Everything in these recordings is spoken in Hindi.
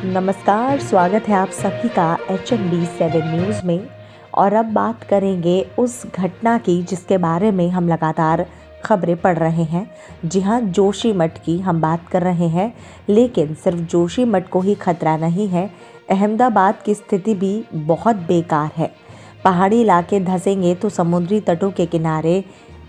नमस्कार, स्वागत है आप सभी का HNB7 न्यूज़ में। और अब बात करेंगे उस घटना की जिसके बारे में हम लगातार खबरें पढ़ रहे हैं। जी हाँ, जोशीमठ की हम बात कर रहे हैं, लेकिन सिर्फ जोशीमठ को ही खतरा नहीं है, अहमदाबाद की स्थिति भी बहुत बेकार है। पहाड़ी इलाके धंसेंगे तो समुद्री तटों के किनारे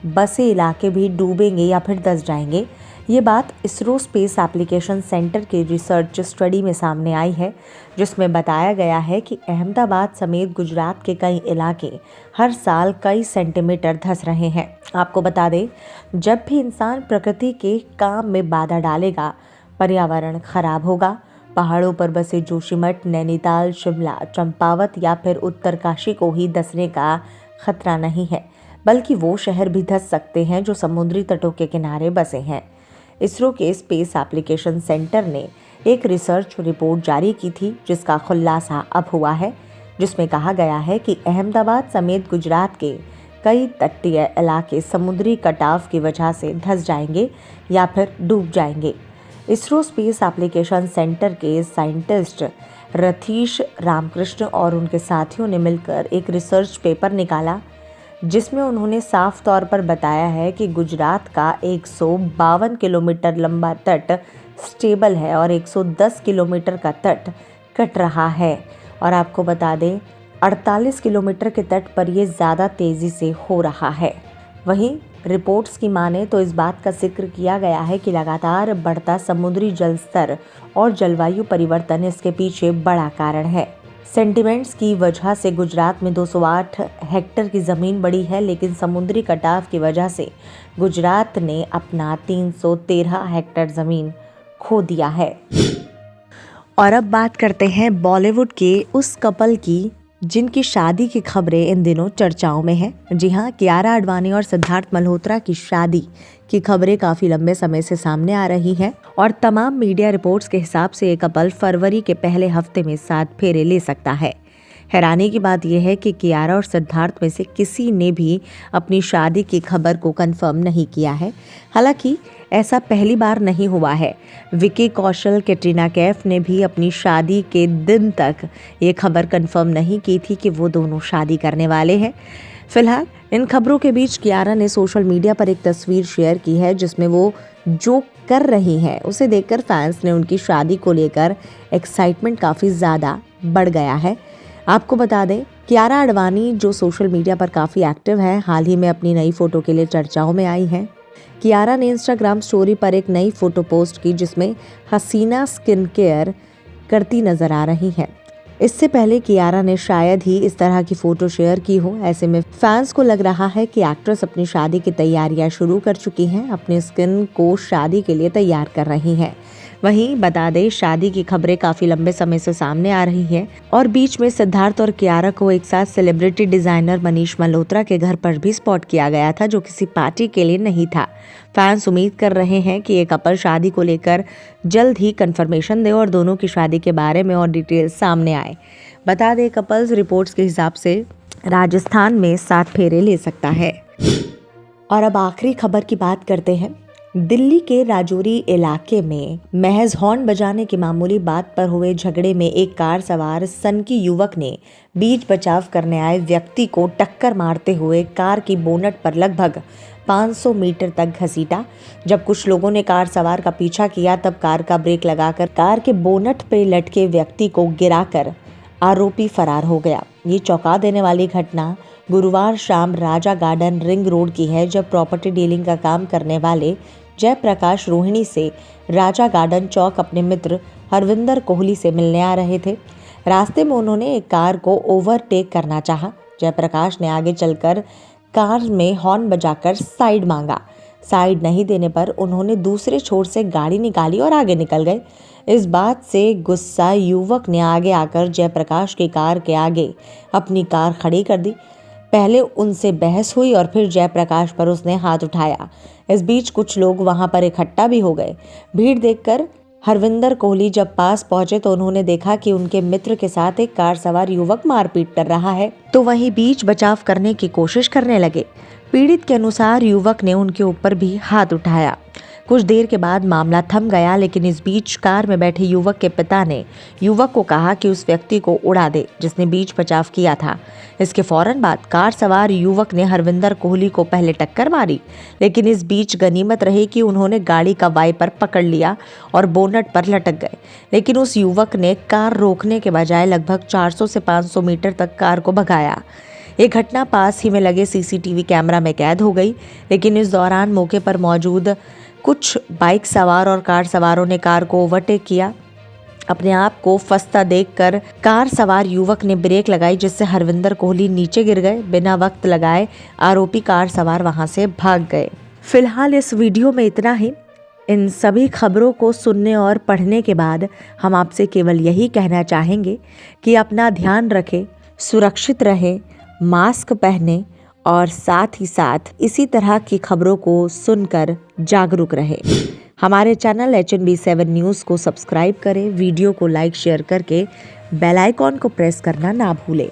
बसे इलाके भी डूबेंगे या फिर धंस जाएंगे। ये बात इसरो स्पेस एप्लीकेशन सेंटर के रिसर्च स्टडी में सामने आई है, जिसमें बताया गया है कि अहमदाबाद समेत गुजरात के कई इलाके हर साल कई सेंटीमीटर धंस रहे हैं। आपको बता दें, जब भी इंसान प्रकृति के काम में बाधा डालेगा, पर्यावरण खराब होगा। पहाड़ों पर बसे जोशीमठ, नैनीताल, शिमला, चंपावत या फिर उत्तरकाशी को ही धंसने का खतरा नहीं है, बल्कि वो शहर भी धंस सकते हैं जो समुद्री तटों के किनारे बसे हैं। इसरो के स्पेस एप्लीकेशन सेंटर ने एक रिसर्च रिपोर्ट जारी की थी, जिसका खुलासा अब हुआ है, जिसमें कहा गया है कि अहमदाबाद समेत गुजरात के कई तटीय इलाके समुद्री कटाव की वजह से धंस जाएंगे या फिर डूब जाएंगे। इसरो स्पेस एप्लीकेशन सेंटर के साइंटिस्ट रथीश रामकृष्ण और उनके साथियों ने मिलकर एक रिसर्च पेपर निकाला, जिसमें उन्होंने साफ तौर पर बताया है कि गुजरात का 152 किलोमीटर लंबा तट स्टेबल है और 110 किलोमीटर का तट कट रहा है। और आपको बता दें, 48 किलोमीटर के तट पर ये ज़्यादा तेज़ी से हो रहा है। वहीं रिपोर्ट्स की माने तो इस बात का जिक्र किया गया है कि लगातार बढ़ता समुद्री जल स्तर और जलवायु परिवर्तन इसके पीछे बड़ा कारण है। सेंटिमेंट्स की वजह से गुजरात में 208 हेक्टेयर की ज़मीन बढ़ी है, लेकिन समुद्री कटाव की वजह से गुजरात ने अपना 313 हेक्टेयर ज़मीन खो दिया है। और अब बात करते हैं बॉलीवुड के उस कपल की जिनकी शादी की खबरें इन दिनों चर्चाओं में है। जी हाँ, कियारा आडवाणी और सिद्धार्थ मल्होत्रा की शादी की खबरें काफ़ी लंबे समय से सामने आ रही हैं और तमाम मीडिया रिपोर्ट्स के हिसाब से ये कपल फरवरी के पहले हफ्ते में 7 फेरे ले सकता है। हैरानी की बात यह है कि कियारा और सिद्धार्थ में से किसी ने भी अपनी शादी की खबर को कंफर्म नहीं किया है। हालांकि ऐसा पहली बार नहीं हुआ है। विकी कौशल, कैटरीना कैफ ने भी अपनी शादी के दिन तक ये खबर कंफर्म नहीं की थी कि वो दोनों शादी करने वाले हैं। फिलहाल इन खबरों के बीच कियारा ने सोशल मीडिया पर एक तस्वीर शेयर की है, जिसमें वो जो कर रही हैं उसे देखकर फैंस ने उनकी शादी को लेकर एक्साइटमेंट काफ़ी ज़्यादा बढ़ गया है। आपको बता दें, कियारा आडवाणी जो सोशल मीडिया पर काफ़ी एक्टिव है, हाल ही में अपनी नई फ़ोटो के लिए चर्चाओं में आई हैं। कियारा ने इंस्टाग्राम स्टोरी पर एक नई फ़ोटो पोस्ट की, जिसमें हसीना स्किन केयर करती नज़र आ रही हैं। इससे पहले कियारा ने शायद ही इस तरह की फ़ोटो शेयर की हो। ऐसे में फैंस को लग रहा है कि एक्ट्रेस अपनी शादी की तैयारियां शुरू कर चुकी हैं, अपनी स्किन को शादी के लिए तैयार कर रही हैं। वहीं बता दें, शादी की खबरें काफ़ी लंबे समय से सामने आ रही हैं और बीच में सिद्धार्थ और कियारा को एक साथ सेलिब्रिटी डिज़ाइनर मनीष मल्होत्रा के घर पर भी स्पॉट किया गया था, जो किसी पार्टी के लिए नहीं था। फैंस उम्मीद कर रहे हैं कि ये कपल शादी को लेकर जल्द ही कंफर्मेशन दे और दोनों की शादी के बारे में और डिटेल्स सामने आए। बता दें, कपल्स रिपोर्ट्स के हिसाब से राजस्थान में 7 फेरे ले सकता है। और अब आखिरी खबर की बात करते हैं। दिल्ली के राजौरी इलाके में महज हॉर्न बजाने की मामूली बात पर हुए झगड़े में एक कार सवार सनकी युवक ने बीच बचाव करने आए व्यक्ति को टक्कर मारते हुए कार की बोनट पर लगभग 500 मीटर तक घसीटा। जब कुछ लोगों ने कार सवार का पीछा किया, तब कार का ब्रेक लगाकर कार के बोनट पर लटके व्यक्ति को गिराकर आरोपी फरार हो गया। ये चौंका देने वाली घटना गुरुवार शाम राजा गार्डन रिंग रोड की है, जब प्रॉपर्टी डीलिंग का काम करने वाले जयप्रकाश रोहिणी से राजा गार्डन चौक अपने मित्र हरविंदर कोहली से मिलने आ रहे थे। रास्ते में उन्होंने एक कार को ओवरटेक करना चाहा। जयप्रकाश ने आगे चलकर कार में हॉर्न बजाकर साइड मांगा। साइड नहीं देने पर उन्होंने दूसरे छोर से गाड़ी निकाली और आगे निकल गए। इस बात से गुस्सा युवक ने आगे आकर जयप्रकाश की कार के आगे अपनी कार खड़ी कर दी। पहले उनसे बहस हुई और फिर जयप्रकाश पर उसने हाथ उठाया। इस बीच कुछ लोग वहां पर इकट्ठा भी हो गए। भीड़ देखकर हरविंदर कोहली जब पास पहुंचे तो उन्होंने देखा कि उनके मित्र के साथ एक कार सवार युवक मारपीट कर रहा है, तो वहीं बीच बचाव करने की कोशिश करने लगे। पीड़ित के अनुसार युवक ने उनके ऊपर भी हाथ उठाया। कुछ देर के बाद मामला थम गया, लेकिन इस बीच कार में बैठे युवक के पिता ने युवक को कहा कि उस व्यक्ति को उड़ा दे जिसने बीच बचाव किया था। इसके फौरन बाद कार सवार युवक ने हरविंदर कोहली को पहले टक्कर मारी, लेकिन इस बीच गनीमत रही कि उन्होंने गाड़ी का वाइपर पकड़ लिया और बोनट पर लटक गए। लेकिन उस युवक ने कार रोकने के बजाय लगभग 400 से 500 मीटर तक कार को भगाया। ये घटना पास ही में लगे सीसीटीवी कैमरा में कैद हो गई, लेकिन इस दौरान मौके पर मौजूद कुछ बाइक सवार और कार सवारों ने कार को ओवरटेक किया। अपने आप को फंसता देखकर कार सवार युवक ने ब्रेक लगाई, जिससे हरविंदर कोहली नीचे गिर गए। बिना वक्त लगाए आरोपी कार सवार वहां से भाग गए। फिलहाल इस वीडियो में इतना ही। इन सभी खबरों को सुनने और पढ़ने के बाद हम आपसे केवल यही कहना चाहेंगे कि अपना ध्यान रखें, सुरक्षित रहें, मास्क पहने और साथ ही साथ इसी तरह की खबरों को सुनकर जागरूक रहे। हमारे चैनल HNB7 न्यूज़ को सब्सक्राइब करें, वीडियो को लाइक शेयर करके बेल आइकॉन को प्रेस करना ना भूलें।